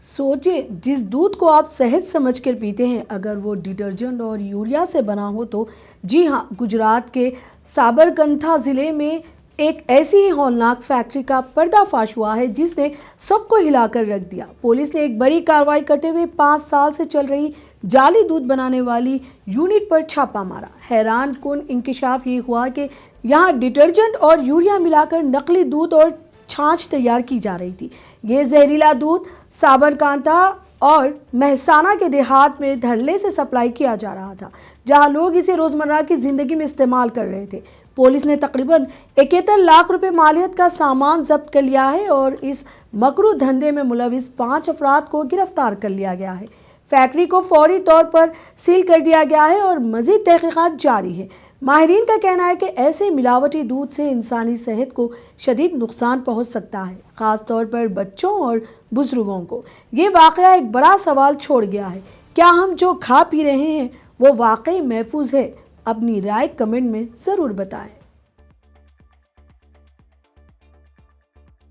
सोचिए, जिस दूध को आप सेहत समझ कर पीते हैं, अगर वो डिटर्जेंट और यूरिया से बना हो तो जी हाँ, गुजरात के साबरकंठा ज़िले में एक ऐसी ही हौलनाक फैक्ट्री का पर्दाफाश हुआ है जिसने सबको हिलाकर रख दिया। पुलिस ने एक बड़ी कार्रवाई करते हुए 5 साल से चल रही जाली दूध बनाने वाली यूनिट पर छापा मारा। हैरान कुन इंकशाफ ये हुआ कि यहाँ डिटर्जेंट और यूरिया मिलाकर नकली दूध और छाछ तैयार की जा रही थी। ये जहरीला दूध साबरकांठा और महसाना के देहात में धड़ल्ले से सप्लाई किया जा रहा था, जहां लोग इसे रोजमर्रा की जिंदगी में इस्तेमाल कर रहे थे। पुलिस ने तकरीबन 71 लाख रुपए मालियत का सामान जब्त कर लिया है और इस मकरू धंधे में मुलविस 5 अफराद को गिरफ्तार कर लिया गया है। फैक्ट्री को फौरी तौर पर सील कर दिया गया है और मजीद तहकीकात जारी है। माहिरीन का कहना है कि ऐसे मिलावटी दूध से इंसानी सेहत को शदीद नुकसान पहुंच सकता है, ख़ास तौर पर बच्चों और बुजुर्गों को। ये वाक़या एक बड़ा सवाल छोड़ गया है, क्या हम जो खा पी रहे हैं वो वाकई महफूज है? अपनी राय कमेंट में ज़रूर बताएं।